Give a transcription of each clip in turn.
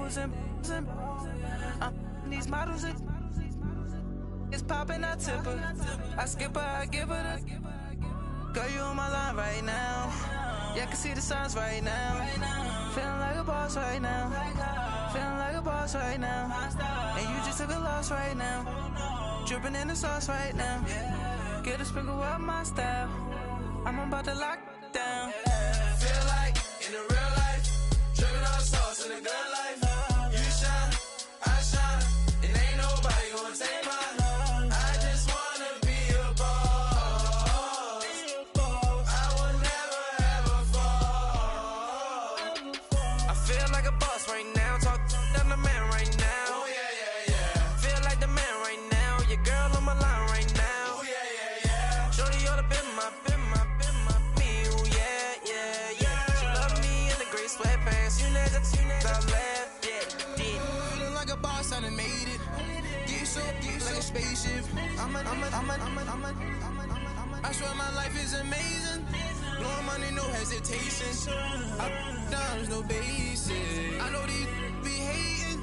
labels and these models. It's popping, I tip her. I skip her, I give her the. Girl, you on my line right now. Yeah, I can see the signs right now. Feeling like a boss right now. Feeling like a boss right now. And you just took a loss right now. Dripping in the sauce right now. Get a sprinkle up my style. I'm about to lock down. Feel like in the real life, dripping all sauce in the good life. You shine, I shine, and ain't nobody gonna take mine. I just wanna be a boss. I will never ever fall. I feel like a boss right now. Talk to the man right now. Oh yeah, yeah, yeah. Feel like the man right now. Your girl on my line right now. Oh yeah, yeah, yeah. Shorty ought to be my me. Oh yeah, yeah, yeah. She love me in the gray sweatpants. You never left. Yeah, did. Feeling like a boss, I done made it. Get so like a spaceship. I swear my life is amazing. Blowing money, no hesitation. Dimes, no basic. I know these be hating,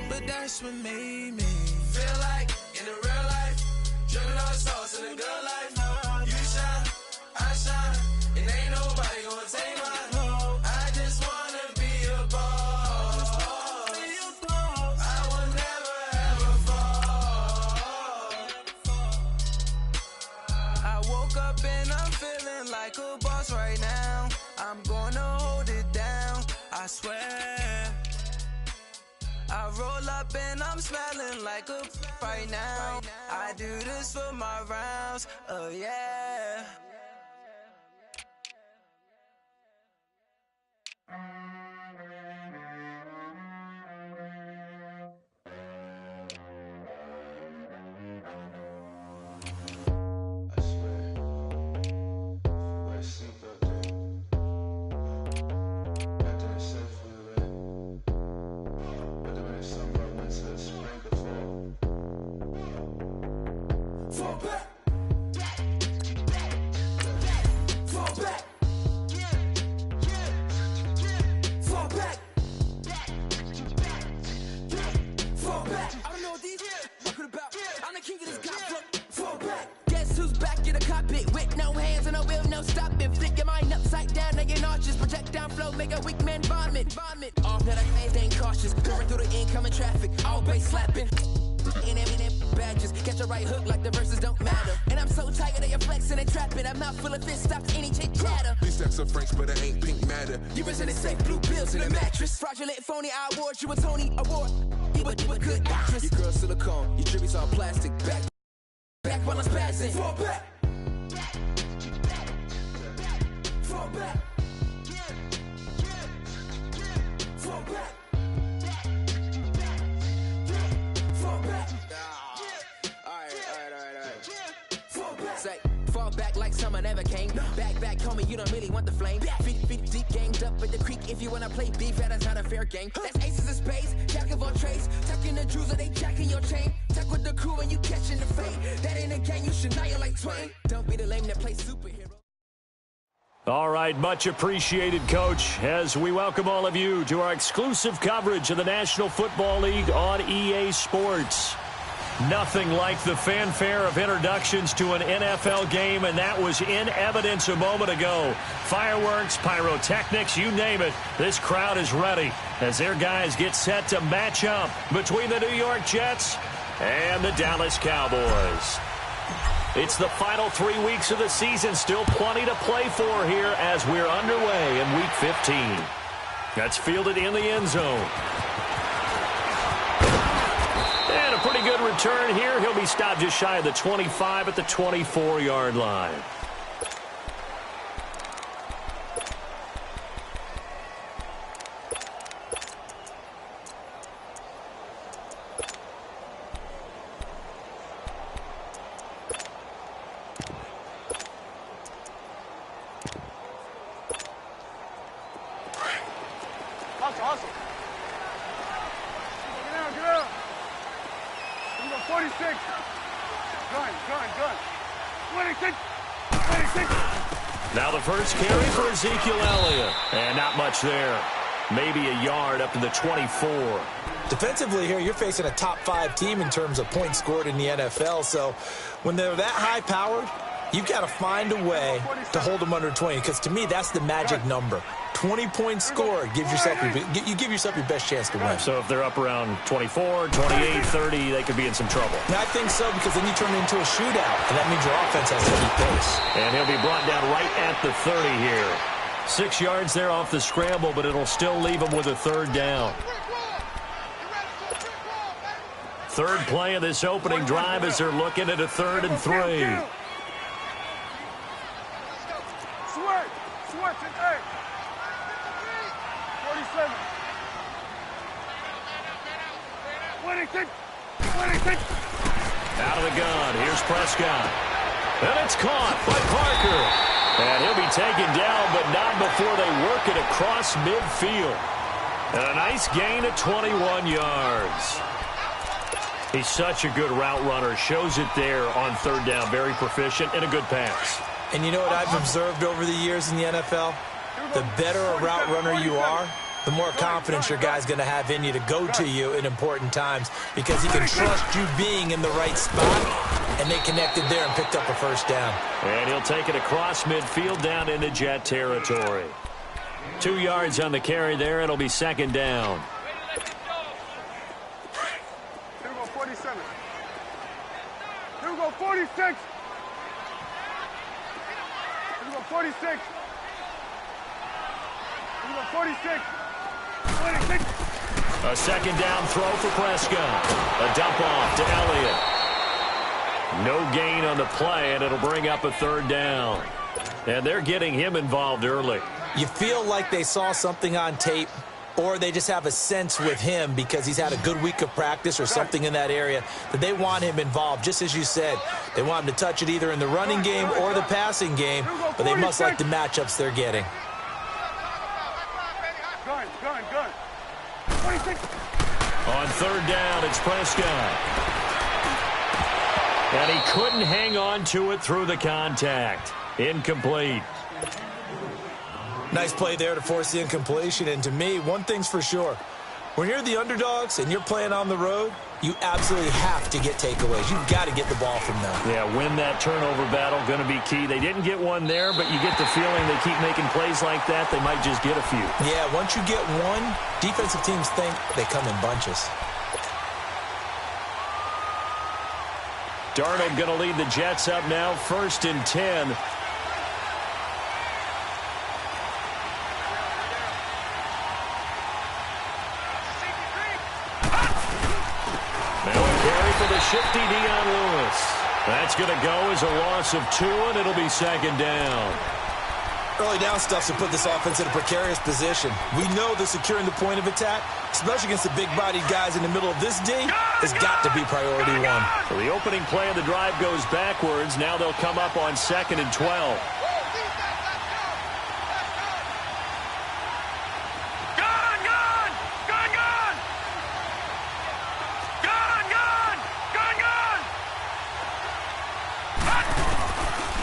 but that's what made me feel like in the real life, dripping all sauce in the good life. You shine, I shine, and ain't nobody gonna take mine. I just wanna be a boss. I will never ever fall. I woke up and I'm feeling like a boss right now. I'm gonna hold it down, I swear. I roll up and I'm smelling like a right now. I do this for my rounds, oh yeah. I swear, we're super good. Not doing stuff we were, but doing summer, winter, spring, or fall. Fall back. Fall back. Fall back. Fall back. I don't know what these talking about. I'm the king of this gospel. Fall back. Guess who's back in the cockpit with no hands and no wheel, no stopping. Flick your mind upside down, now your arches. Project down flow, make a weak man vomit. Off that I ain't cautious. Going through the incoming traffic, all bass slapping. In badges, catch a right hook like the verses don't matter. And I'm so tired of your flexing and trapping. I'm not full of this, stops any chit chatter. These stacks are French, but it ain't pink matter. You represent safe blue pills in a mattress. Fraudulent, phony, I award you a Tony Award. You a good actress. Your girl silicone, your jewelry's all plastic. Back while I'm spazzing. Fall back. Fall back. Fall back. Fall back. Alright. Fall back. Say, fall back like summer never came. Back, homie, you don't really want the flame. Feet deep, ganged up at the creek. If you wanna play beef, that is not a fair game. That's aces of spades, jack of all trades. Tucking the jewels or they jacking your chain. Tuck with the crew and you catching the fade. That ain't a game, you should annihilate Twain. Don't be the lame that plays superhero. All right, much appreciated, Coach, as we welcome all of you to our exclusive coverage of the National Football League on EA Sports. Nothing like the fanfare of introductions to an NFL game, and that was in evidence a moment ago. Fireworks, pyrotechnics, you name it. This crowd is ready as their guys get set to match up between the New York Jets and the Dallas Cowboys. It's the final 3 weeks of the season. Still plenty to play for here as we're underway in Week 15. That's fielded in the end zone. And a pretty good return here. He'll be stopped just shy of the 25 at the 24-yard line. Hustle. Get down. You go 46. Gun. 26. Now the first carry for Ezekiel Elliott. And not much there. maybe a yard up to the 24. Defensively here, you're facing a top 5 team in terms of points scored in the NFL. So when they're that high-powered, you've got to find a way to hold them under 20, because to me, that's the magic number. 20 points scored, you give yourself your best chance to win. So if they're up around 24, 28, 30, they could be in some trouble. And I think so, because then you turn it into a shootout, and that means your offense has to keep pace. And he'll be brought down right at the 30 here. 6 yards there off the scramble, but it'll still leave him with a third down. Third play of this opening drive as they're looking at a 3rd and 3. Switch it, hey. 47. 26. Out of the gun. Here's Prescott. And it's caught by Parker. And he'll be taken down, but not before they work it across midfield. And a nice gain of 21 yards. He's such a good route runner. Shows it there on 3rd down. Very proficient and a good pass. And you know what I've observed over the years in the NFL? The better a route runner you are, the more confidence your guy's going to have in you to go to you in important times, because he can trust you being in the right spot, and they connected there and picked up a 1st down. And he'll take it across midfield down into Jet territory. 2 yards on the carry there. It'll be 2nd down. Here we go, 47. Here we go, 46. Here we go, 46. Here we go, 46. 26. A 2nd down throw for Prescott. A dump off to Elliott. No gain on the play, and it'll bring up a 3rd down. And they're getting him involved early. You feel like they saw something on tape, or they just have a sense with him because he's had a good week of practice or something in that area that they want him involved. Just as you said, they want him to touch it either in the running game or the passing game, but they must like the matchups they're getting. Gun. 26. On 3rd down, it's Prescott. And he couldn't hang on to it through the contact. Incomplete. Nice play there to force the incompletion. And to me, one thing's for sure. When you're the underdogs and you're playing on the road, you absolutely have to get takeaways. You've got to get the ball from them. Yeah, win that turnover battle, going to be key. They didn't get one there, but you get the feeling they keep making plays like that, they might just get a few. Yeah, once you get one, defensive teams think they come in bunches. Darnold going to lead the Jets up now, 1st and 10. Shifty Dion Lewis. That's going to go as a loss of 2, and it'll be 2nd down. Early down stuff to put this offense in a precarious position. We know that securing the point of attack, especially against the big-bodied guys in the middle of this day, has got to be priority 1. So the opening play of the drive goes backwards. Now they'll come up on 2nd and 12.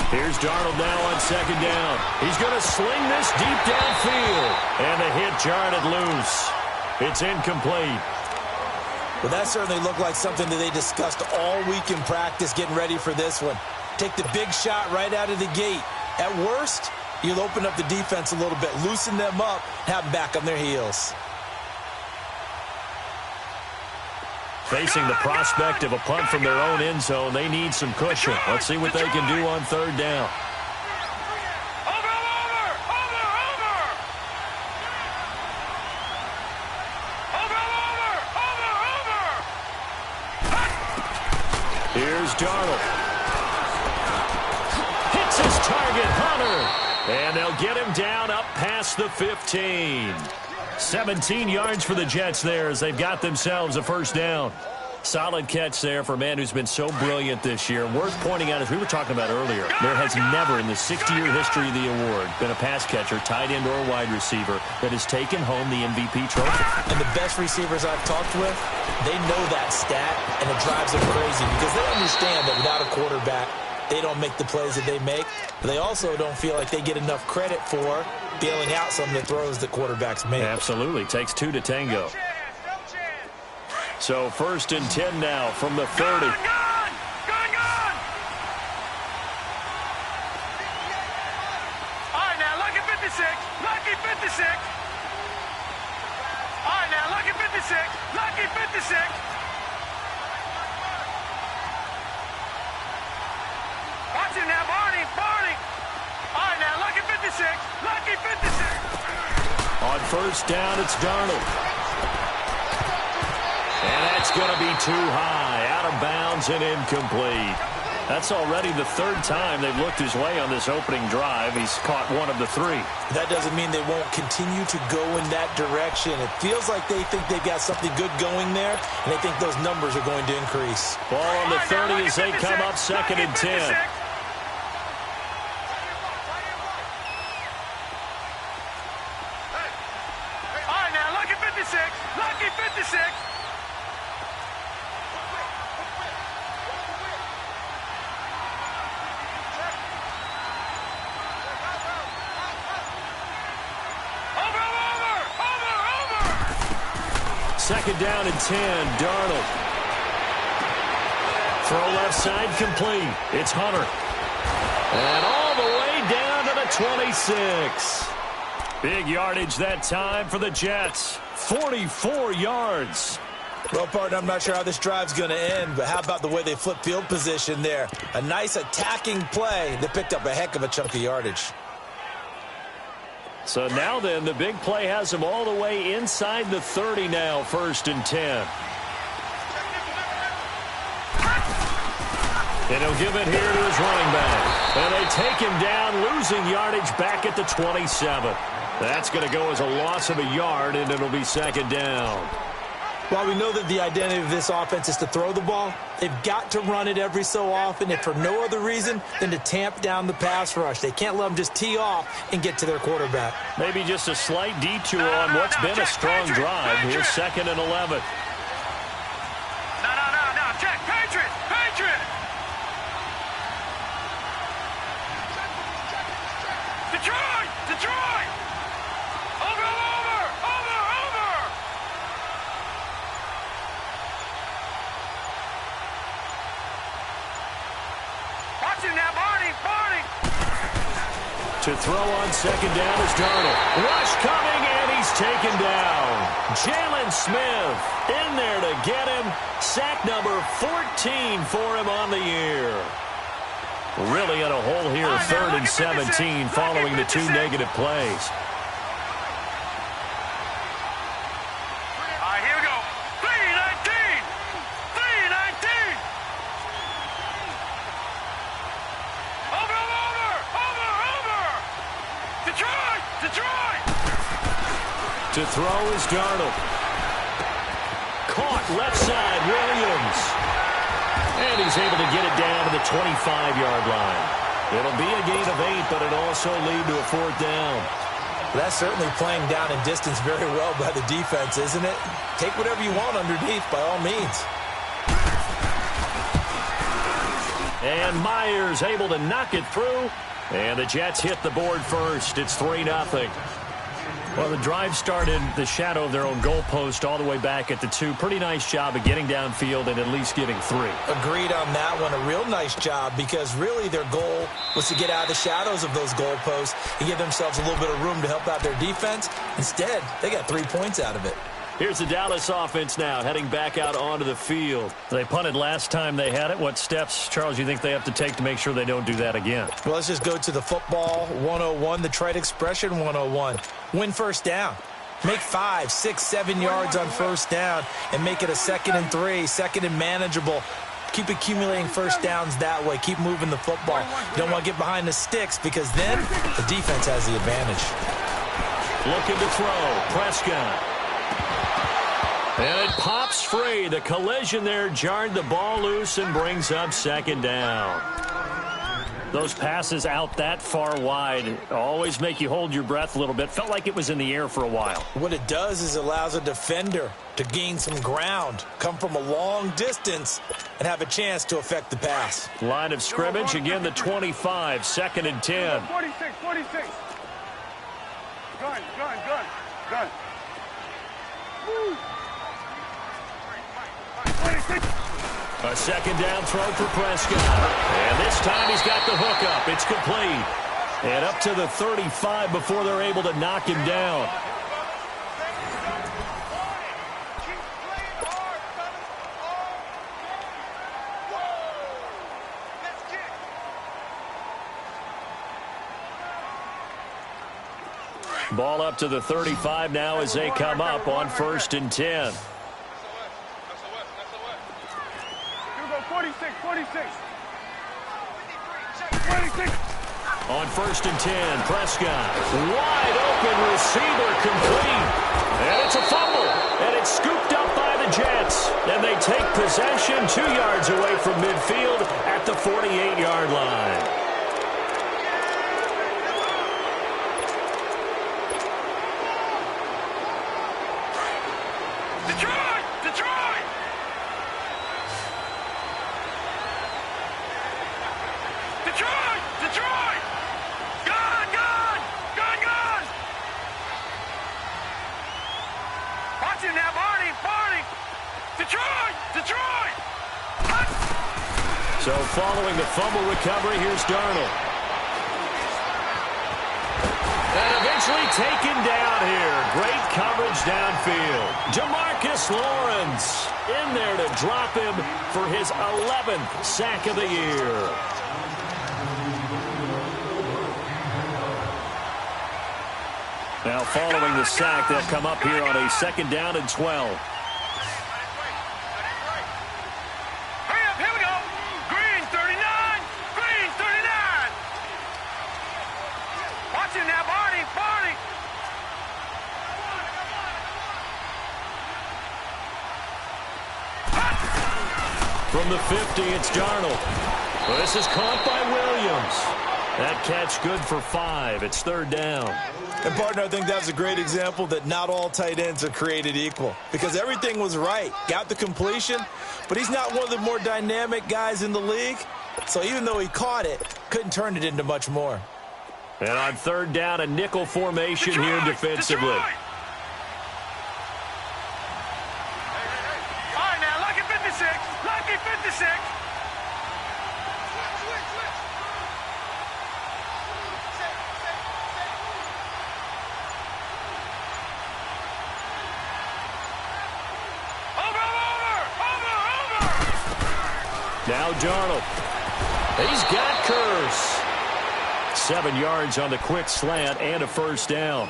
Here's Darnold now on 2nd down. He's going to sling this deep downfield. And the hit jarred it loose. It's incomplete. Well, that certainly looked like something that they discussed all week in practice getting ready for this one. Take the big shot right out of the gate. At worst, you'll open up the defense a little bit, loosen them up, have them back on their heels. Facing the prospect of a punt from their own end zone, they need some cushion. Let's see what they can do on 3rd down. Here's Darnold. Hits his target, Hunter. And they'll get him down up past the 15. 17 yards for the Jets there as they've got themselves a 1st down. Solid catch there for a man who's been so brilliant this year. Worth pointing out, as we were talking about earlier, there has never in the 60-year history of the award been a pass catcher, tight end, or wide receiver that has taken home the MVP trophy. And the best receivers I've talked with, they know that stat, and it drives them crazy because they understand that without a quarterback, they don't make the plays that they make. But they also don't feel like they get enough credit for bailing out some of the throws the quarterbacks make. Absolutely. Takes two to tango. So 1st and 10 now from the 30. Gun! All right, now, lucky 56. Lucky 56. All right, now, lucky 56. Lucky 56. Watch it now, Barney. All right, now, lucky 56. Lucky 56. On 1st down, it's Darnold. And that's going to be too high. Out of bounds and incomplete. That's already the 3rd time they've looked his way on this opening drive. He's caught one of the 3. That doesn't mean they won't continue to go in that direction. It feels like they think they've got something good going there, and they think those numbers are going to increase. Ball on the 30 as they come up 2nd and 10. All right, now, lucky 56. Lucky 56. Second down and 10, Darnold. Throw left side complete. It's Hunter. And all the way down to the 26. Big yardage that time for the Jets. 44 yards. Well, partner, I'm not sure how this drive's going to end, but how about the way they flip field position there? A nice attacking play that picked up a heck of a chunk of yardage. So now then, the big play has him all the way inside the 30 now, 1st and 10. And he'll give it here to his running back. And they take him down, losing yardage back at the 27. That's going to go as a loss of a yard, and it'll be 2nd down. While we know that the identity of this offense is to throw the ball, they've got to run it every so often, if for no other reason than to tamp down the pass rush. They can't let them just tee off and get to their quarterback. Maybe just a slight detour on what's been a strong drive. Here's 2nd and 11. No, Jack, Patriot. Detroit. Over. Watch him now, Barney. To throw on 2nd down is Darnold. Rush coming, and he's taken down. Jalen Smith in there to get him. Sack number 14 for him on the year. Really in a hole here, 3rd and 17 following the 2 negative plays. All right, here we go. 3-19. Over. Detroit. To throw is Darnold. Caught left side, Williams. And he's able to get it down to the 25-yard line. It'll be a gain of 8, but it'll also lead to a 4th down. That's certainly playing down in distance very well by the defense, isn't it? Take whatever you want underneath, by all means. And Myers able to knock it through. And the Jets hit the board first. It's 3-0. Well, the drive started the shadow of their own goalpost all the way back at the 2. Pretty nice job of getting downfield and at least getting 3. Agreed on that one. A real nice job because really their goal was to get out of the shadows of those goalposts and give themselves a little bit of room to help out their defense. Instead, they got 3 points out of it. Here's the Dallas offense now heading back out onto the field. They punted last time they had it. What steps, Charles, you think they have to take to make sure they don't do that again? Well, let's just go to the football 101, the trite expression 101. Win 1st down. Make 5, 6, 7 yards on 1st down and make it a 2nd and 3, 2nd and manageable. Keep accumulating 1st downs that way. Keep moving the football. You don't want to get behind the sticks because then the defense has the advantage. Looking to throw. Prescott. And it pops free. The collision there jarred the ball loose and brings up 2nd down. Those passes out that far wide always make you hold your breath a little bit. Felt like it was in the air for a while. What it does is allows a defender to gain some ground, come from a long distance, and have a chance to affect the pass. Line of scrimmage, again the 25, 2nd and 10. 46. Gun. Woo. A second down throw for Prescott. And this time he's got the hook up. It's complete. And up to the 35 before they're able to knock him down. Ball up to the 35 now as they come up on 1st and 10. 46. On 1st and 10, Prescott. Wide open receiver complete. And it's a fumble. And it's scooped up by the Jets. And they take possession 2 yards away from midfield at the 48-yard line. So following the fumble recovery, here's Darnold. And eventually taken down here. Great coverage downfield. Jamarcus Lawrence in there to drop him for his 11th sack of the year. Now following the sack, they'll come up here on a 2nd down and 12. From the 50, it's Darnold. Well, this is caught by Williams. That catch good for 5. It's 3rd down. And, partner, I think that was a great example that not all tight ends are created equal. Because everything was right. Got the completion, but he's not one of the more dynamic guys in the league. So even though he caught it, couldn't turn it into much more. And on 3rd down, a nickel formation here defensively. Now Darnold. He's got Curse. 7 yards on the quick slant and a 1st down.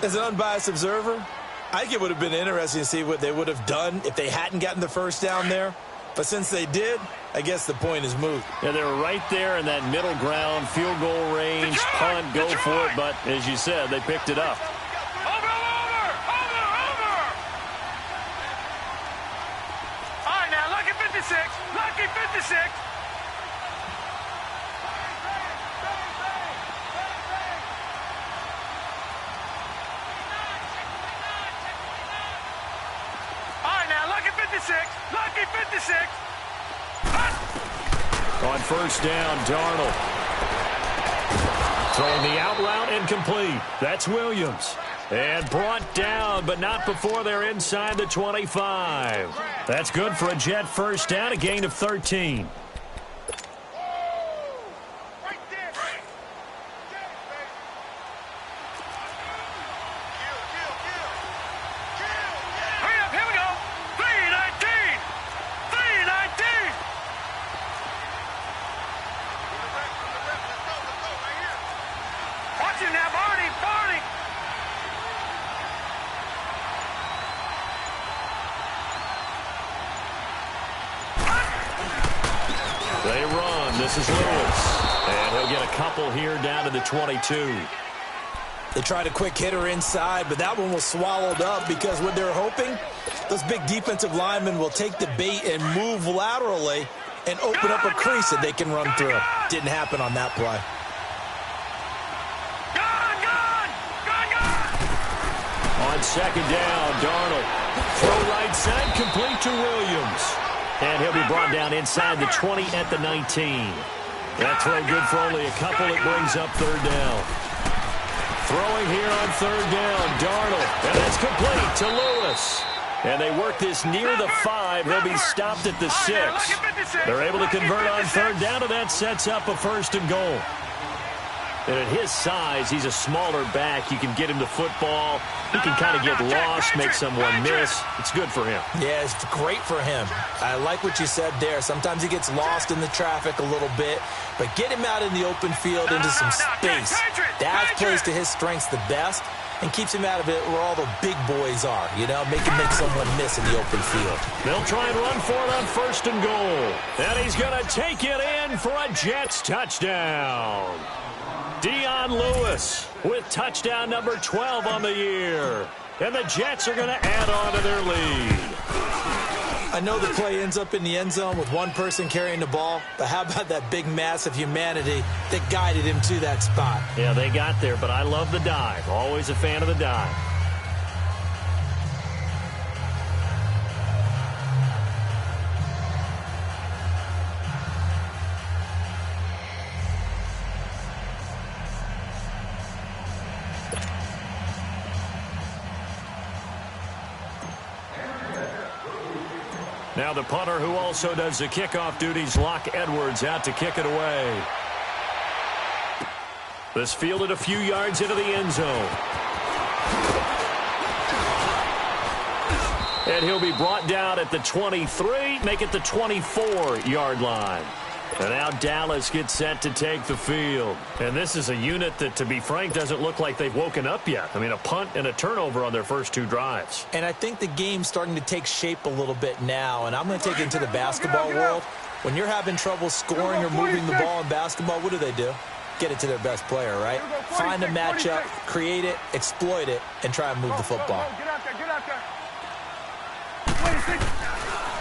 As an unbiased observer, I think it would have been interesting to see what they would have done if they hadn't gotten the 1st down there. But since they did, I guess the point is moot. Yeah, they were right there in that middle ground, field goal range, punt, go for it. But as you said, they picked it up. Lucky 56. All right, now, lucky 56. Lucky 56. On 1st down, Darnold. Throwing the out route and complete. That's Williams. And brought down, but not before they're inside the 25. That's good for a Jet 1st down, a gain of 13. They run. This is Lewis. And he'll get a couple here down to the 22. They tried a quick hitter inside, but that one was swallowed up because what they're hoping, those big defensive linemen will take the bait and move laterally and open up a crease that they can run through. Didn't happen on that play. On 2nd down, Darnold. Throw right side, complete to Williams. And he'll be brought down inside the 20 at the 19. That throw good for only a couple. It brings up 3rd down. Throwing here on third down, Darnold. And that's complete to Lewis. And they work this near the 5. He'll be stopped at the 6. They're able to convert on third down, and that sets up a first and goal. And at his size, he's a smaller back. You can get him to football. He can kind of get lost, make someone miss. It's good for him. Yeah, it's great for him. I like what you said there. Sometimes he gets lost in the traffic a little bit, but get him out in the open field into some space. That plays to his strengths the best and keeps him out of it where all the big boys are, you know, make him make someone miss in the open field. They'll try and run for it on first and goal. And he's going to take it in for a Jets touchdown. Dion Lewis with touchdown number 12 on the year. And the Jets are going to add on to their lead. I know the play ends up in the end zone with one person carrying the ball, but how about that big mass of humanity that guided him to that spot? Yeah, they got there, but I love the dive. Always a fan of the dive. Now the punter who also does the kickoff duties, Locke Edwards, out to kick it away. This fielded a few yards into the end zone. And he'll be brought down at the 23, make it the 24-yard line. And now Dallas gets set to take the field. And this is a unit that, to be frank, doesn't look like they've woken up yet. I mean, a punt and a turnover on their first 2 drives. And I think the game's starting to take shape a little bit now. And I'm going to take it into the basketball world. When you're having trouble scoring or moving the ball in basketball, what do? Get it to their best player, right? Find a matchup, create it, exploit it, and try and move the football.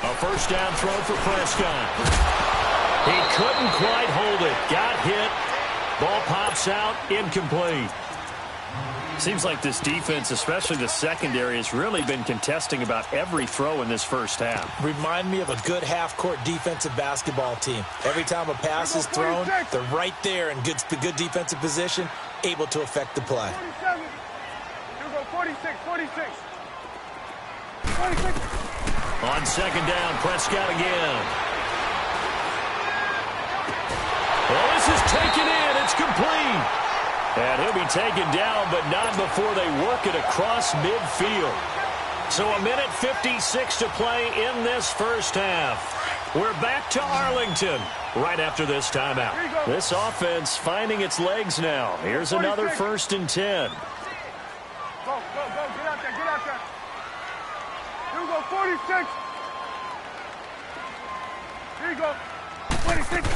A first down throw for Prescott. He couldn't quite hold it. Got hit. Ball pops out. Incomplete. Seems like this defense, especially the secondary, has really been contesting about every throw in this first half. Remind me of a good half-court defensive basketball team. Every time a pass is thrown, they're right there in good defensive position, able to affect the play. 46. On second down, Prescott again. Well, this is taken in. It's complete. And he'll be taken down, but not before they work it across midfield. So a minute 56 to play in this first half. We're back to Arlington right after this timeout. This offense finding its legs now. Here's another 1st and 10. Go. Get out there. Here we go, 46. Here you go, 26.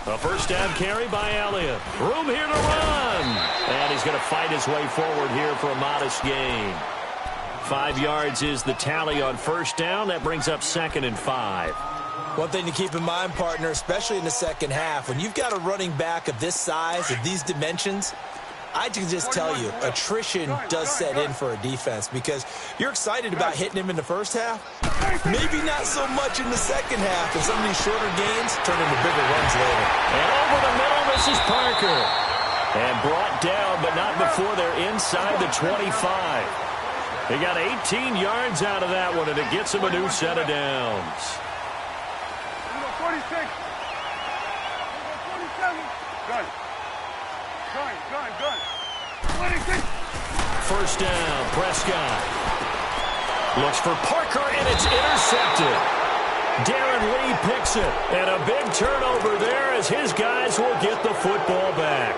A first down carry by Elliott. Room here to run. And he's going to fight his way forward here for a modest gain. 5 yards is the tally on first down. That brings up 2nd and 5. One thing to keep in mind, partner, especially in the second half, when you've got a running back of this size, of these dimensions, I can just tell you, attrition does set in for a defense because you're excited about hitting him in the first half. Maybe not so much in the second half, and some of these shorter gains turn into bigger runs later. And over the middle, this is Parker. And brought down, but not before they're inside the 25. They got 18 yards out of that one, and it gets them a new set of downs. 46. 47. Good. 26. First down, Prescott. Looks for Parker, and it's intercepted. Darren Lee picks it, and a big turnover there as his guys will get the football back.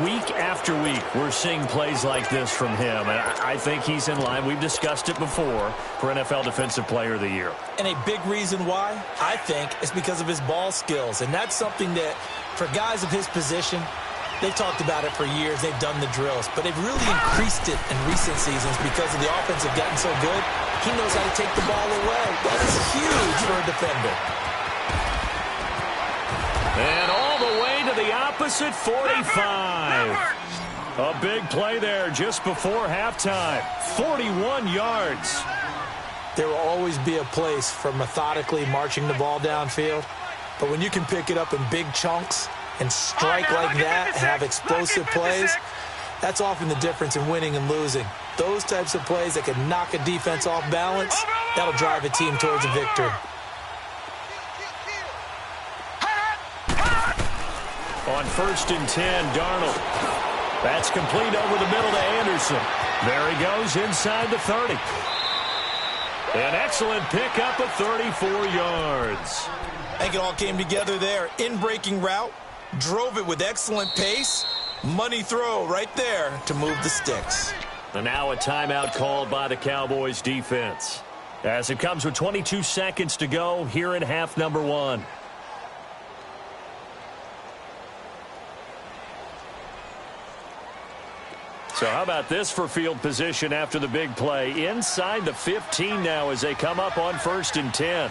Week after week, we're seeing plays like this from him, and I think he's in line. We've discussed it before for NFL Defensive Player of the Year. And a big reason why, I think, is because of his ball skills, and that's something that, for guys of his position, they've talked about it for years. They've done the drills, but they've really increased it in recent seasons because of the offense have gotten so good. He knows how to take the ball away. That is huge for a defender. And all the way to the opposite 45. A big play there just before halftime. 41 yards. There will always be a place for methodically marching the ball downfield, but when you can pick it up in big chunks and strike like that and have explosive plays, That's often the difference in winning and losing. Those types of plays that can knock a defense off balance, that'll drive a team towards a victory. On 1st and 10, Darnold. That's complete over the middle to Anderson. There he goes inside the 30. An excellent pickup of 34 yards. I think it all came together there. In-breaking route, drove it with excellent pace. Money throw right there to move the sticks. And now a timeout called by the Cowboys defense. As it comes with 22 seconds to go here in half number 1. So how about this for field position after the big play? Inside the 15 now as they come up on 1st and 10.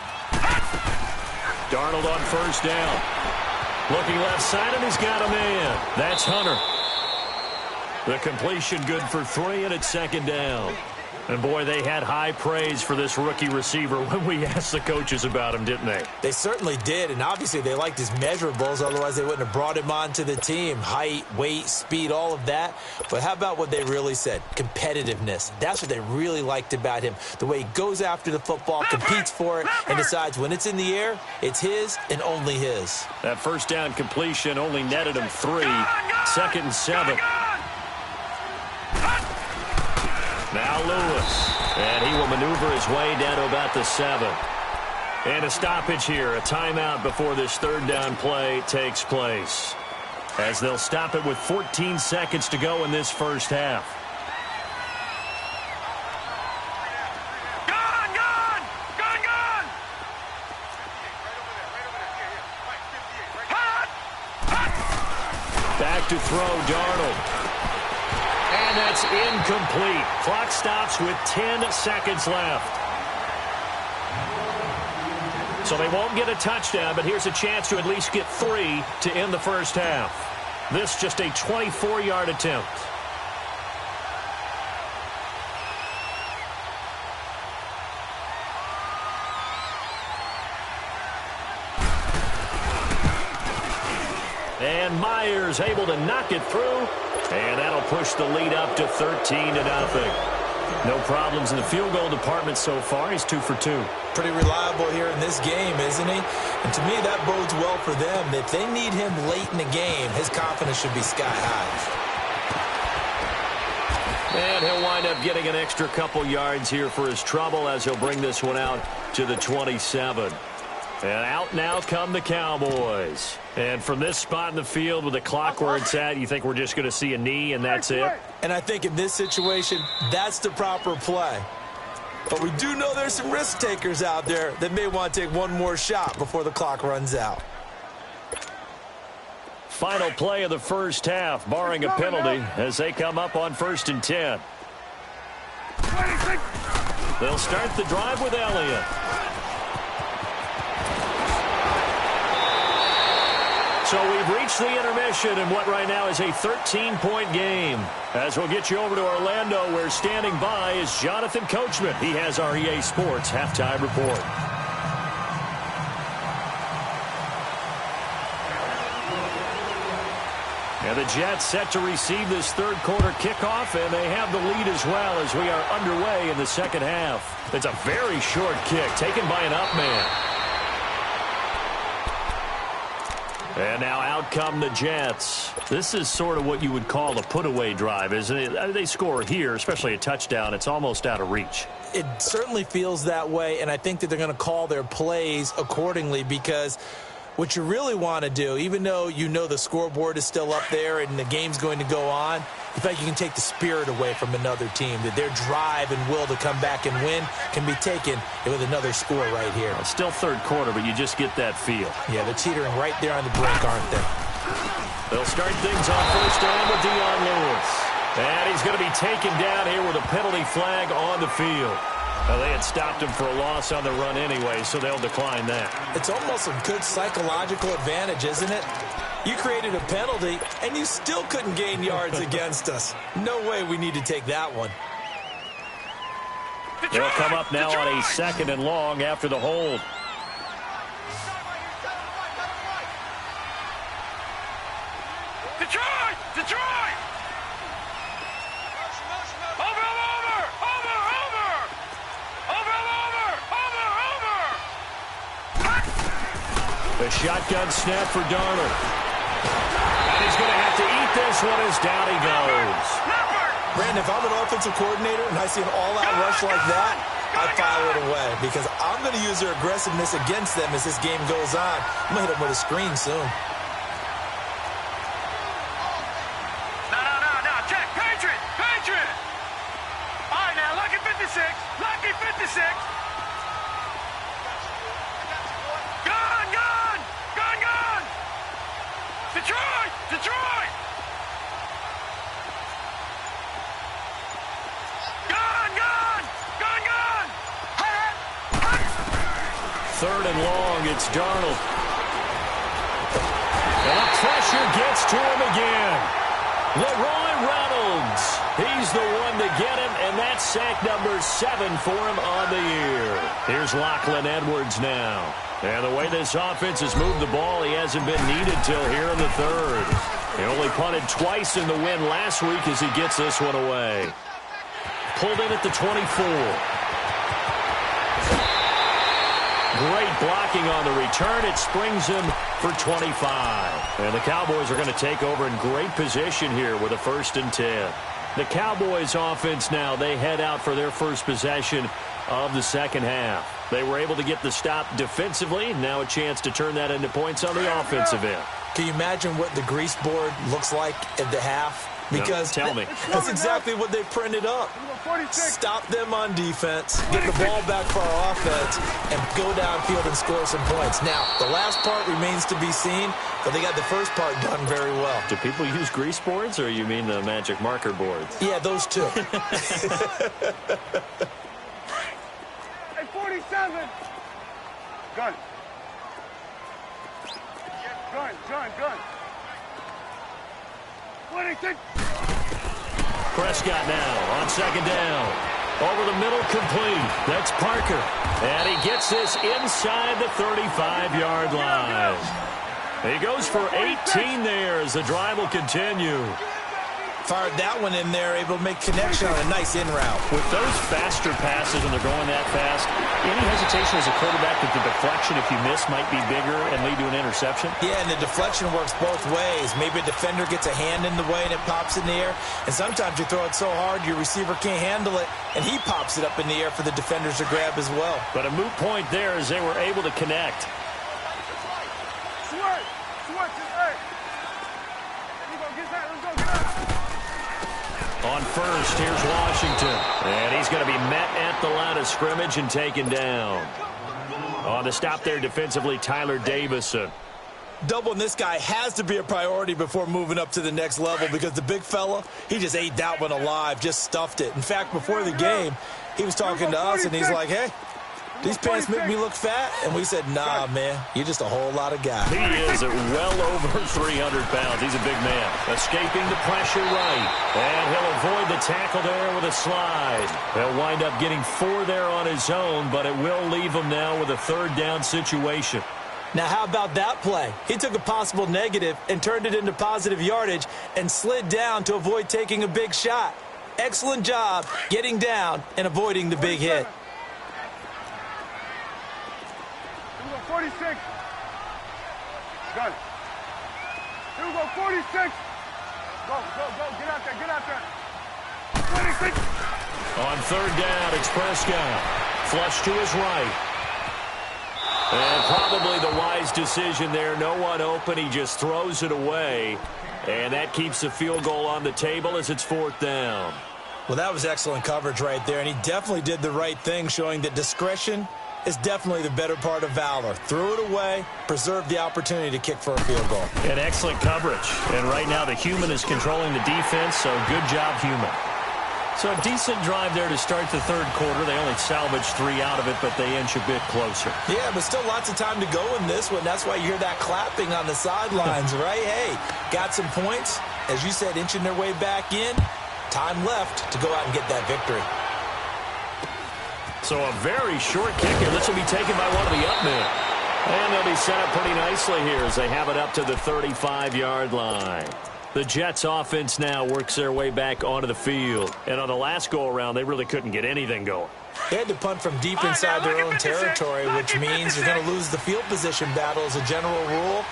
Darnold on 1st down. Looking left side, and he's got a man. That's Hunter. The completion good for 3, and it's 2nd down. And, boy, they had high praise for this rookie receiver when we asked the coaches about him, didn't they? They certainly did, and obviously they liked his measurables. Otherwise, they wouldn't have brought him onto the team. Height, weight, speed, all of that. But how about what they really said? Competitiveness. That's what they really liked about him. The way he goes after the football, competes for it, and decides when it's in the air, it's his and only his. That 1st down completion only netted him 3. 2nd and 7. Now Lewis, and he will maneuver his way down to about the 7. And a stoppage here, a timeout before this 3rd down play takes place. As they'll stop it with 14 seconds to go in this first half. Back to throw, Darnold. And that's incomplete. Clock stops with 10 seconds left. So they won't get a touchdown, but here's a chance to at least get 3 to end the first half. This just a 24-yard attempt. And Myers able to knock it through. And that'll push the lead up to 13-0. No problems in the field goal department so far. He's 2 for 2. Pretty reliable here in this game, isn't he? And to me, that bodes well for them. If they need him late in the game, his confidence should be sky high. And he'll wind up getting an extra couple yards here for his trouble as he'll bring this one out to the 27. And out now come the Cowboys. And from this spot in the field with the clock where it's at, you think we're just going to see a knee and that's it? And I think in this situation, that's the proper play. But we do know there's some risk takers out there that may want to take one more shot before the clock runs out. Final play of the first half, barring a penalty, as they come up on 1st and 10. They'll start the drive with Elliott. So we've reached the intermission in what right now is a 13-point game. As we'll get you over to Orlando, where standing by is Jonathan Coachman. He has our EA Sports halftime report. And the Jets set to receive this third-quarter kickoff, and they have the lead as well as we are underway in the second half. It's a very short kick taken by an up man. And now out come the Jets. This is sort of what you would call a put-away drive, isn't it? They score here, especially a touchdown. It's almost out of reach. It certainly feels that way, and I think that they're going to call their plays accordingly, because what you really want to do, even though you know the scoreboard is still up there and the game's going to go on, you feel like you can take the spirit away from another team, that their drive and will to come back and win can be taken with another score right here. It's still third quarter, but you just get that feel. Yeah, they're teetering right there on the brink, aren't they? They'll start things on first down with Dion Lewis. And he's going to be taken down here with a penalty flag on the field. Well, they had stopped him for a loss on the run anyway, so they'll decline that. It's almost a good psychological advantage, isn't it? You created a penalty, and you still couldn't gain yards against us. No way we need to take that one. They'll come up now on a 2nd and long after the hold. Detroit! Detroit! The shotgun snap for Darnold. And he's going to have to eat this one as down he goes. Brandon, if I'm an offensive coordinator and I see an all-out rush like that, I file it away because I'm going to use their aggressiveness against them as this game goes on. I'm going to hit them with a screen soon. No. Check. Patriot. All right, now, lucky 56. Lucky 56. Gun. Detroit. Gun. Third and long, it's Darnold. And the pressure gets to him again. Leroy Reynolds. He's the one to get him, and that's sack number 7 for him on the year. Here's Lachlan Edwards now. And the way this offense has moved the ball, he hasn't been needed till here in the third. He only punted twice in the win last week as he gets this one away. Pulled in at the 24. Great blocking on the return. It springs him for 25. And the Cowboys are going to take over in great position here with a 1st and 10. The Cowboys offense now, they head out for their first possession of the second half. They were able to get the stop defensively. Now a chance to turn that into points on the offensive end. Can you imagine what the grease board looks like at the half? Because no, tell me. That's exactly what they printed up. Stop them on defense, get the ball back for our offense, and go downfield and score some points. Now, the last part remains to be seen, but they got the first part done very well. Do people use grease boards, or you mean the magic marker boards? Yeah, those two. Hey, 47. Gun. Gun. 26. Prescott now on second down. Over the middle, complete. That's Parker. And he gets this inside the 35-yard line. He goes for 18 there as the drive will continue. Fired that one in there, able to make connection on a nice in route. With those faster passes and they're going that fast, any hesitation as a quarterback that the deflection, if you miss, might be bigger and lead to an interception? Yeah, and the deflection works both ways. Maybe a defender gets a hand in the way and it pops in the air. And sometimes you throw it so hard your receiver can't handle it, and he pops it up in the air for the defenders to grab as well. But a moot point there as they were able to connect. On first, here's Washington. And he's going to be met at the line of scrimmage and taken down. On the stop there defensively, Tyler Davison. Doubling this guy has to be a priority before moving up to the next level because the big fella, he just ate that one alive, just stuffed it. In fact, before the game, he was talking to us, and he's like, hey, these pants make me look fat. And we said, nah, man, you're just a whole lot of guy. He is at well over 300 pounds. He's a big man. Escaping the pressure right. And he'll avoid the tackle there with a slide. He'll wind up getting 4 there on his own, but it will leave him now with a 3rd down situation. Now, how about that play? He took a possible negative and turned it into positive yardage and slid down to avoid taking a big shot. Excellent job getting down and avoiding the big hit. 46. Gun. Here we go, 46. Go. Get out there. 26. On 3rd down, it's Prescott. Flush to his right. And probably the wise decision there. No one open. He just throws it away. And that keeps the field goal on the table as it's 4th down. Well, that was excellent coverage right there. And he definitely did the right thing, showing that discretion is definitely the better part of valor. Threw it away, preserved the opportunity to kick for a field goal. And excellent coverage. And right now the human is controlling the defense, so good job, human. So a decent drive there to start the 3rd quarter. They only salvaged 3 out of it, but they inch a bit closer. Yeah, but still lots of time to go in this one. That's why you hear that clapping on the sidelines, right? Hey, got some points. As you said, inching their way back in. Time left to go out and get that victory. So a very short kicker. This will be taken by one of the up men. And they'll be set up pretty nicely here as they have it up to the 35-yard line. The Jets offense now works their way back onto the field. And on the last go-around, they really couldn't get anything going. They had to punt from deep inside their own territory, which means you're going to lose the field position battle as a general rule.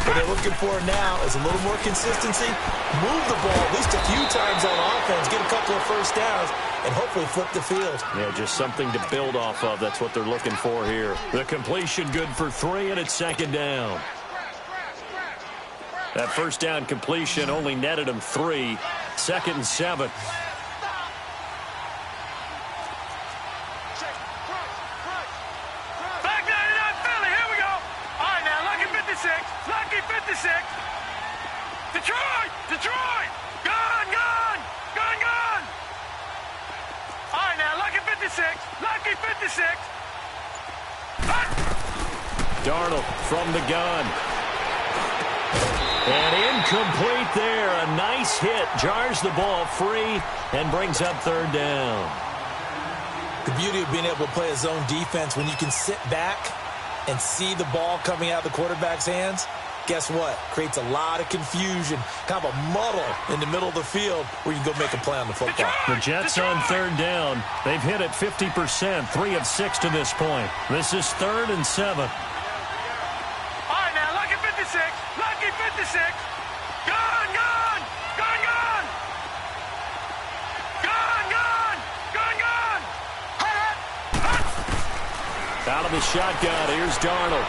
What they're looking for now is a little more consistency, move the ball at least a few times on offense, get a couple of first downs, and hopefully flip the field. Yeah, just something to build off of. That's what they're looking for here. The completion good for 3, and it's second down. That first down completion only netted him 3. 2nd and 7. Lucky 56. Detroit! Detroit! Gone! Gone! Gone! Gone! All right, now, lucky 56. Lucky 56. Darnold from the gun. And incomplete there. A nice hit. Jars the ball free and brings up 3rd down. The beauty of being able to play a zone defense when you can sit back and see the ball coming out of the quarterback's hands, guess what? Creates a lot of confusion, kind of a muddle in the middle of the field where you can go make a play on the football. The Jets on 3rd down. They've hit it 50%, 3 of 6 to this point. This is 3rd and 7. All right, now, lucky 56. Lucky 56. Gone, gone, gone, gone. Gone, gone, gone, gone. Out of the shotgun, here's Darnold.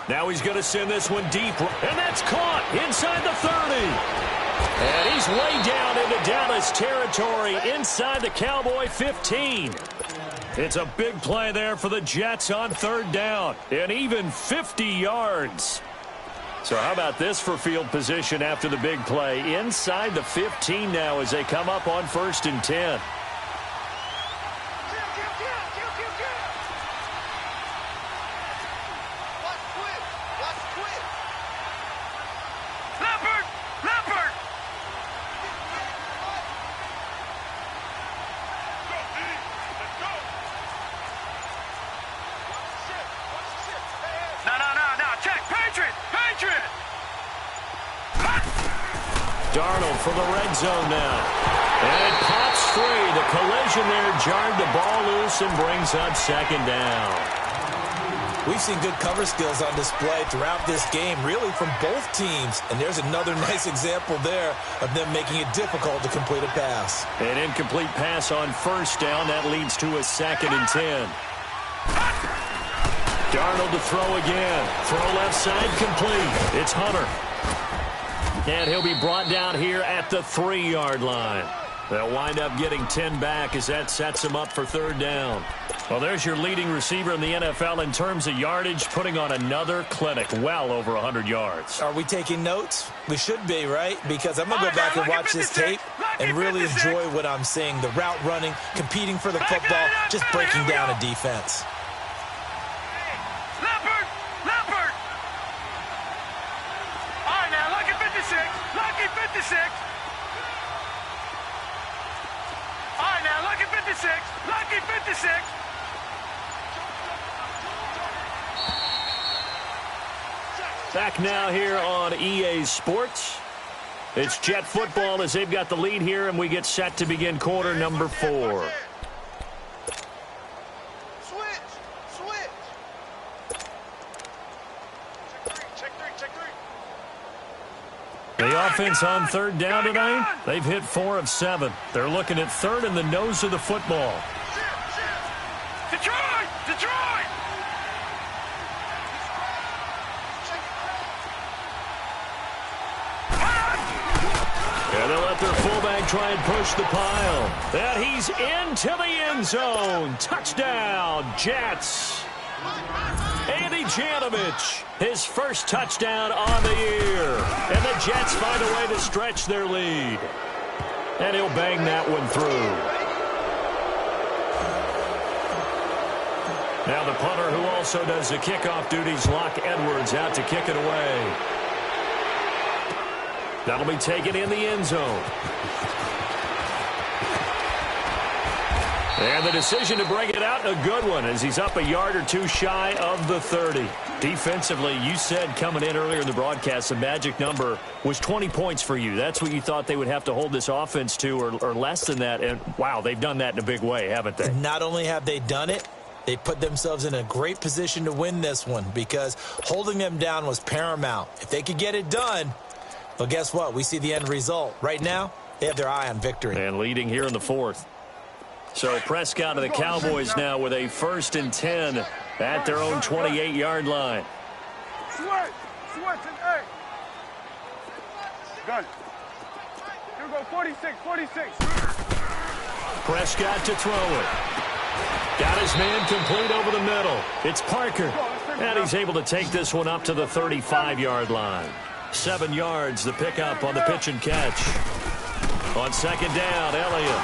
Now he's going to send this one deep, and that's caught inside the 30. And he's way down into Dallas territory inside the Cowboy 15. It's a big play there for the Jets on 3rd down, and even 50 yards. So how about this for field position after the big play? Inside the 15 now as they come up on 1st and 10. Darnold for the red zone now. And it pops free. The collision there jarred the ball loose and brings up 2nd down. We've seen good cover skills on display throughout this game, really from both teams. And there's another nice example there of them making it difficult to complete a pass. An incomplete pass on 1st down. That leads to a 2nd and 10. Darnold to throw again. Throw left side complete. It's Hunter. And he'll be brought down here at the 3-yard line. They'll wind up getting 10 back as that sets him up for 3rd down. Well, there's your leading receiver in the NFL in terms of yardage, putting on another clinic, well over 100 yards. Are we taking notes? We should be, right? Because I'm going to go back and watch this tape and really enjoy what I'm seeing. The route running, competing for the football, just breaking down a defense. Lucky 56. All right, now, lucky 56. Lucky 56. Back now here on EA Sports. It's Jet football as they've got the lead here, and we get set to begin quarter number 4. The offense on 3rd down tonight, they've hit 4 of 7. They're looking at 3rd in the nose of the football. Detroit! Detroit! And they'll let their fullback try and push the pile. And he's into the end zone. Touchdown, Jets. Andy Janovich, his first touchdown on the year. And the Jets find a way to stretch their lead. And he'll bang that one through. Now the punter who also does the kickoff duties, Locke Edwards, out to kick it away. That'll be taken in the end zone. And the decision to bring it out, a good one, as he's up a yard or two shy of the 30. Defensively, you said coming in earlier in the broadcast, the magic number was 20 points for you. That's what you thought they would have to hold this offense to, or less than that. And, wow, they've done that in a big way, haven't they? Not only have they done it, they put themselves in a great position to win this one because holding them down was paramount. If they could get it done, well, guess what? We see the end result. Right now, they have their eye on victory. And leading here in the fourth. So Prescott and the Cowboys now with a 1st and 10 at their own 28-yard line. Switch and hey. Gun. Here we go, 46. Prescott to throw it. Got his man complete over the middle. It's Parker. And he's able to take this one up to the 35-yard line. 7 yards, the pickup on the pitch and catch. On 2nd down, Elliott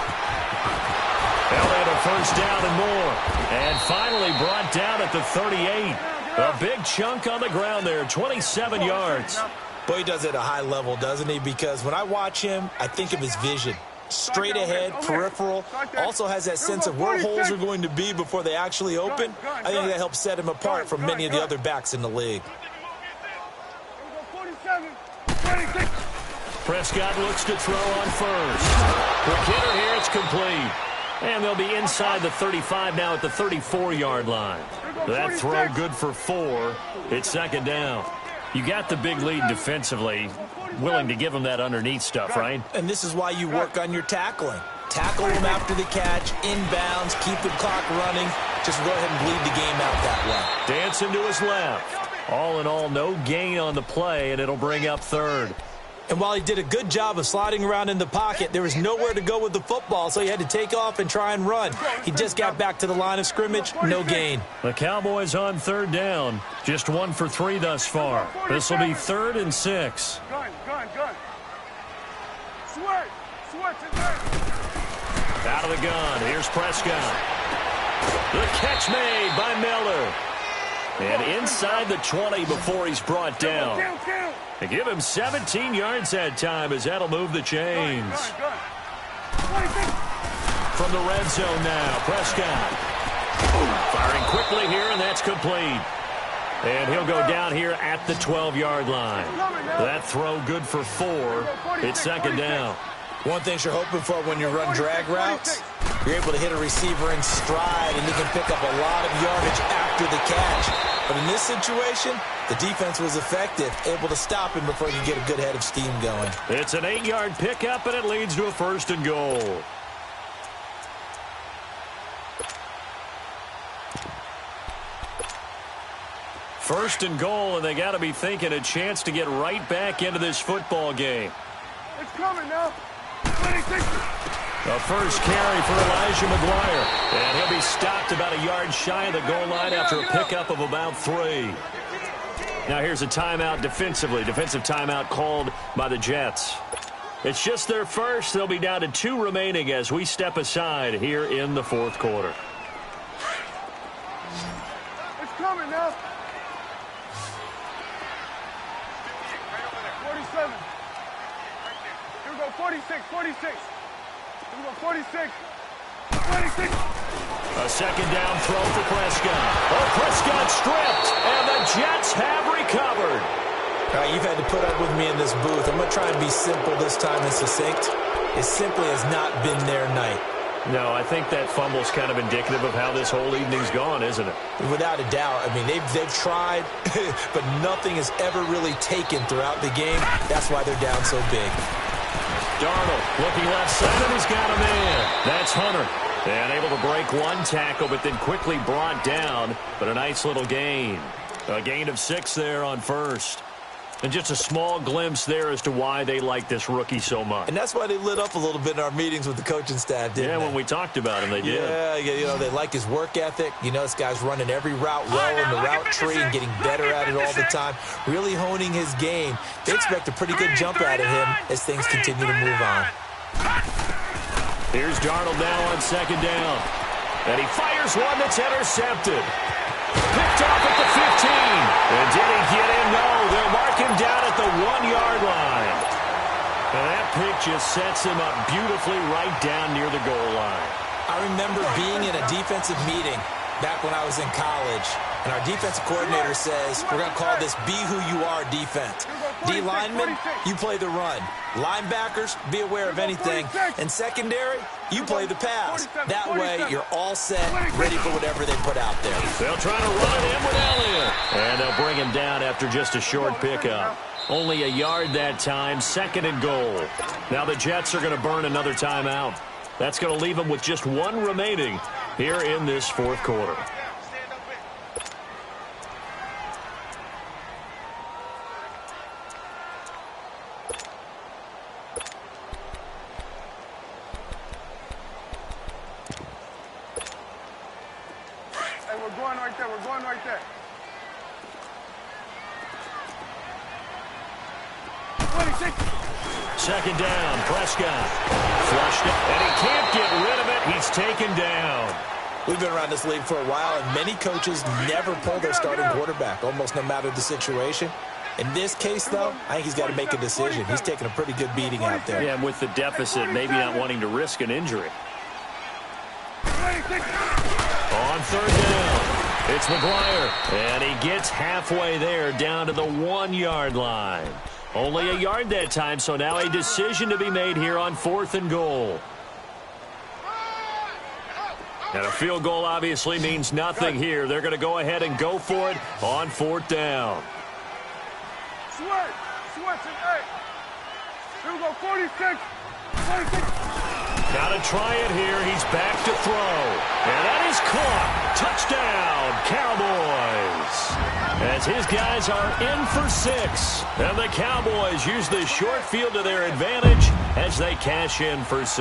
a 1st down and more. And finally brought down at the 38. A big chunk on the ground there, 27 yards. Boy, he does it at a high level, doesn't he? Because when I watch him, I think of his vision. Straight ahead, peripheral, also has that sense of where holes are going to be before they actually open. I think that helps set him apart from many of the other backs in the league. Prescott looks to throw on first. Quick hitter here, it's complete. And they'll be inside the 35 now at the 34-yard line. That throw good for 4. It's 2nd down. You got the big lead defensively. Willing to give them that underneath stuff, right? And this is why you work on your tackling. Tackle them after the catch, inbounds, keep the clock running. Just go ahead and bleed the game out that way. Dancing to his left. All in all, no gain on the play, and it'll bring up 3rd. And while he did a good job of sliding around in the pocket, there was nowhere to go with the football, so he had to take off and try and run. He just got back to the line of scrimmage, no gain. The Cowboys on 3rd down. Just 1 for 3 thus far. This will be 3rd and 6. Gun. Switch and hey. Out of the gun. Here's Prescott. The catch made by Miller. And inside the 20 before he's brought down. They give him 17 yards that time as that'll move the chains. From the red zone now, Prescott. Firing quickly here, and that's complete. And he'll go down here at the 12-yard line. That throw good for 4. It's 2nd down. One thing you're hoping for when you run drag routes, you're able to hit a receiver in stride, and he can pick up a lot of yardage after the catch. But in this situation, the defense was effective, able to stop him before he could get a good head of steam going. It's an 8-yard pickup, and it leads to a 1st and goal. First and goal, and they got to be thinking a chance to get right back into this football game. It's coming now. 26. A first carry for Elijah McGuire. And he'll be stopped about a yard shy of the goal line after a pickup of about 3. Now here's a timeout defensively. Defensive timeout called by the Jets. It's just their first. They'll be down to 2 remaining as we step aside here in the 4th quarter. It's coming now. 47. Here we go, 46. Here we go, 46. 26. A 2nd down throw for Prescott. Oh, Prescott stripped, and the Jets have recovered. All right, you've had to put up with me in this booth. I'm going to try and be simple this time and succinct. It simply has not been their night. No, I think that fumble's kind of indicative of how this whole evening's gone, isn't it? Without a doubt. I mean, they've tried, but nothing has ever really taken throughout the game. That's why they're down so big. Darnold looking left side, and he's got a man. That's Hunter. And able to break 1 tackle, but then quickly brought down. But a nice little gain. A gain of 6 there on first. And just a small glimpse there as to why they like this rookie so much. And that's why they lit up a little bit in our meetings with the coaching staff, didn't they? Yeah, when we talked about him, they did. Yeah, you know, they like his work ethic. You know, this guy's running every route well in the route tree and getting better at it all the time. Really honing his game. They expect a pretty good jump out of him as things continue to move on. Here's Darnold now on 2nd down. And he fires one that's intercepted. Picked off at the 15. And did he get in? No. They'll mark him down at the 1-yard line. And that pick just sets him up beautifully right down near the goal line. I remember being in a defensive meeting back when I was in college, And our defensive coordinator says we're going to call this be who you are defense. D linemen, you play the run. Linebackers, be aware of anything. And secondary, you play the pass. That way, you're all set, ready for whatever they put out there. They'll try to run it in with Elliott. And they'll bring him down after just a short pickup. Only a yard that time, 2nd and goal. Now the Jets are going to burn another timeout. That's going to leave them with just 1 remaining here in this 4th quarter. We're going right there. 26. 2nd down, Prescott. Flushed it, and he can't get rid of it. He's taken down. We've been around this league for a while, and many coaches never pull their starting quarterback, almost no matter the situation. In this case, though, I think he's got to make a decision. He's taking a pretty good beating out there. Yeah, and with the deficit, maybe not wanting to risk an injury. On 3rd down. It's McGuire, and he gets halfway there down to the 1-yard line. Only a yard that time, so now a decision to be made here on 4th and goal. And a field goal obviously means nothing here. They're going to go ahead and go for it on 4th down. Switch, hey. Here we go, 46. Got to try it here. He's back to throw. And that is caught. Touchdown, Cowboys. As his guys are in for 6. And the Cowboys use the short field to their advantage as they cash in for 6.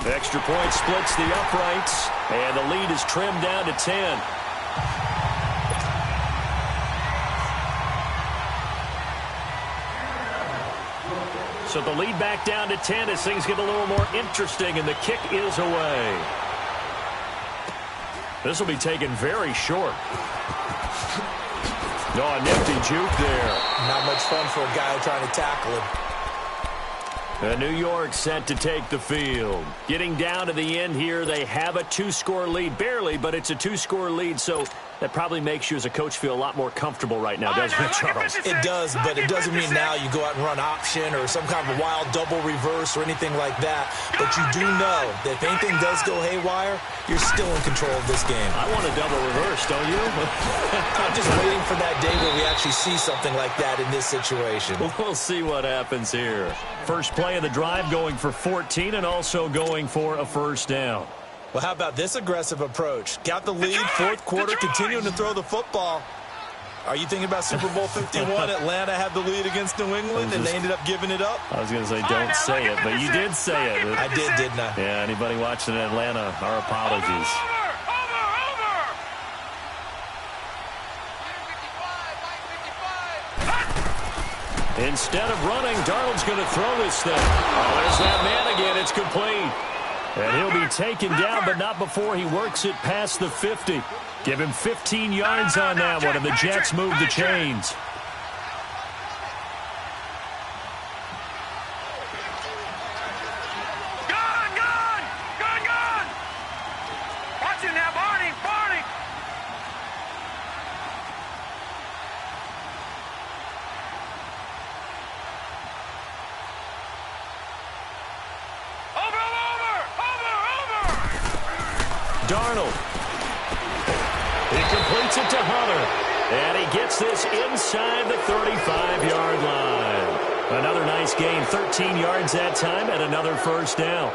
Extra point splits the uprights. And the lead is trimmed down to 10. So the lead back down to 10 as things get a little more interesting, and the kick is away. This will be taken very short. No, a nifty juke there. Not much fun for a guy trying to tackle him. And New York set to take the field. Getting down to the end here, they have a 2-score lead. Barely, but it's a 2-score lead, so that probably makes you as a coach feel a lot more comfortable right now, doesn't it, Charles? It does, but it doesn't mean now you go out and run option or some kind of a wild double reverse or anything like that. But you do know that if anything does go haywire, you're still in control of this game. I want a double reverse, don't you? I'm just waiting for that day where we actually see something like that in this situation. We'll see what happens here. First play of the drive going for 14 and also going for a 1st down. Well, how about this aggressive approach? Got the lead, 4th quarter, continuing to throw the football. Are you thinking about Super Bowl 51? Atlanta had the lead against New England, and they ended up giving it up? I was going to say don't say it, but you did say it. I did, didn't I? Yeah, anybody watching in Atlanta, our apologies. Instead of running, Darnold's going to throw this thing. Oh, there's that man again. It's complete. And he'll be taken down, but not before he works it past the 50. Give him 15 yards on that one, and the Jets move the chains. Gone! Watch it now, Barney! Darnold. He completes it to Hunter. And he gets this inside the 35-yard line. Another nice gain, 13 yards that time, and another 1st down.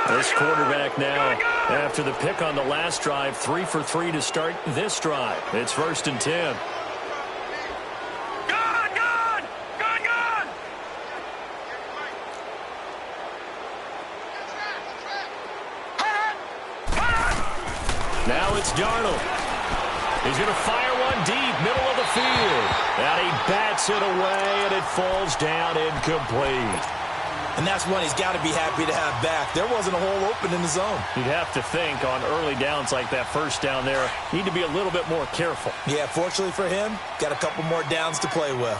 This quarterback now, after the pick on the last drive, 3 for 3 to start this drive. It's 1st and 10. Now it's Darnold. He's going to fire one deep, middle of the field. And he bats it away, and it falls down incomplete. And that's one he's got to be happy to have back. There wasn't a hole open in the zone. You'd have to think on early downs like that 1st down there, need to be a little bit more careful. Yeah, fortunately for him, got a couple more downs to play with.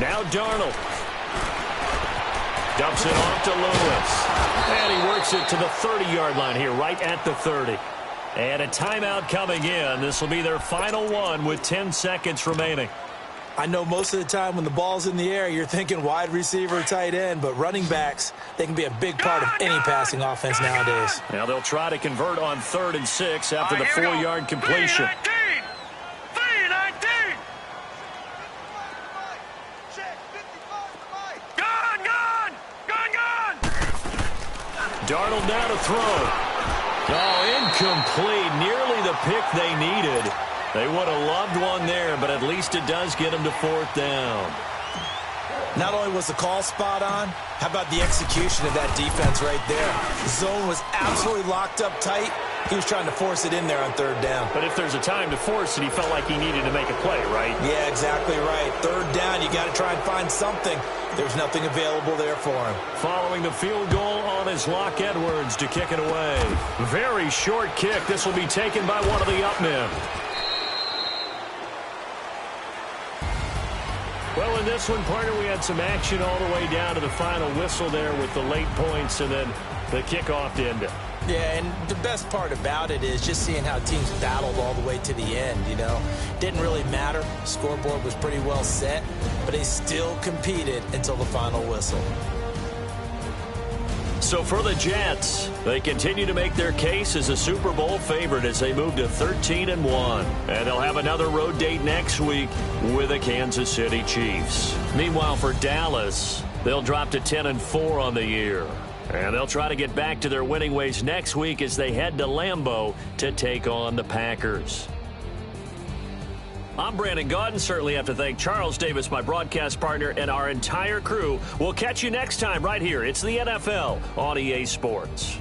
Now Darnold. Dumps it off to Lewis. And he works it to the 30-yard line here, right at the 30. And a timeout coming in. This will be their final one with 10 seconds remaining. I know most of the time when the ball's in the air, you're thinking wide receiver, tight end, but running backs, they can be a big part of any passing offense nowadays. Now they'll try to convert on 3rd and 6 after the 4-yard completion. 3-19. Gone. Darnold now to throw. Oh, incomplete. Nearly the pick they needed. They would have loved one there, but at least it does get them to 4th down. Not only was the call spot on, how about the execution of that defense right there? The zone was absolutely locked up tight. He was trying to force it in there on 3rd down. But if there's a time to force it, he felt like he needed to make a play, right? Yeah, exactly right. 3rd down, you got to try and find something. There's nothing available there for him. Following the field goal on his Locke Edwards to kick it away. Very short kick. This will be taken by one of the up men. Well, in this one, partner, we had some action all the way down to the final whistle there with the late points and then the kickoff to end it. Yeah, and the best part about it is just seeing how teams battled all the way to the end, you know. Didn't really matter. Scoreboard was pretty well set, but they still competed until the final whistle. So for the Jets, they continue to make their case as a Super Bowl favorite as they move to 13-1. And they'll have another road date next week with the Kansas City Chiefs. Meanwhile, for Dallas, they'll drop to 10-4 on the year. And they'll try to get back to their winning ways next week as they head to Lambeau to take on the Packers. I'm Brandon Gaudin. Certainly have to thank Charles Davis, my broadcast partner, and our entire crew. We'll catch you next time right here. It's the NFL on EA Sports.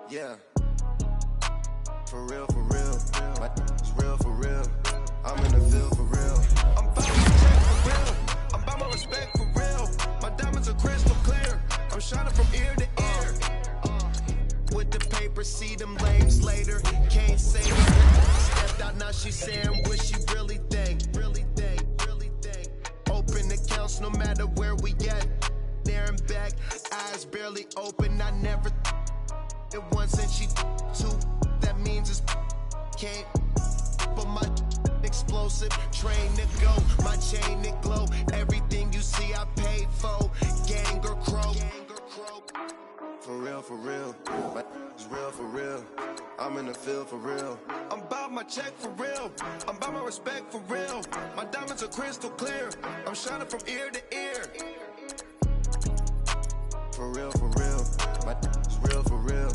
Yeah. For real, for real. It's real, for real. I'm in the field for real. I'm about my check for real. I'm about my respect for real. My diamonds are crystal clear. I'm shining from ear to ear. With the paper, see them lames later. Can't say that. Stepped out, now she saying what she really think. Really think, really think. Open accounts no matter where we at. There and back, eyes barely open. I never it once and she two. That means it's can't. But my explosive, train to go. My chain to glow. Everything you see I paid for. Gang or croak. For real, for real. It's real, for real. I'm in the field for real. I'm about my check for real. I'm about my respect for real. My diamonds are crystal clear. I'm shining from ear to ear. For real, for real. It's real, for real.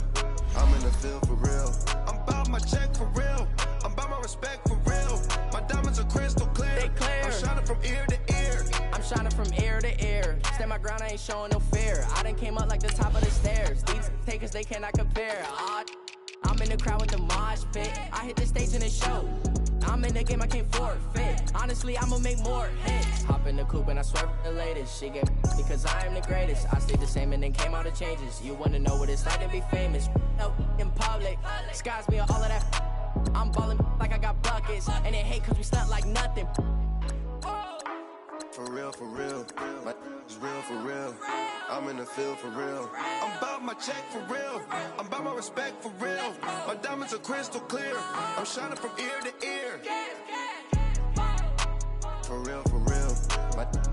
I'm in the field for real. I'm about my check for real. I'm about my respect for real. My diamonds are crystal clear. They clear. I'm shining from ear to ear. I'm shining from ear to ear. Stand my ground, I ain't showing no fear. I done came up like the top of the stairs. These takers, they cannot compare. I'm in the crowd with the mosh pit. I hit the stage in the show. I'm in the game, I can't forfeit. Honestly, I'ma make more hits. Hop in the coupe and I swerve the latest. She get because I am the greatest. I stayed the same and then came out of changes. You wanna know what it's like to be famous? No, in public, skies me all of that. I'm ballin' like I got buckets. And they hate cause we stunt like nothing. For real, for real. It's real, for real. I'm in the field for real. I'm about my check for real. I'm about my respect for real. My diamonds are crystal clear. I'm shining from ear to ear. For real, for real.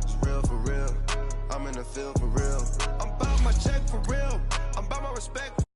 It's real, for real. I'm in the field for real. I'm about my check for real. I'm about my respect.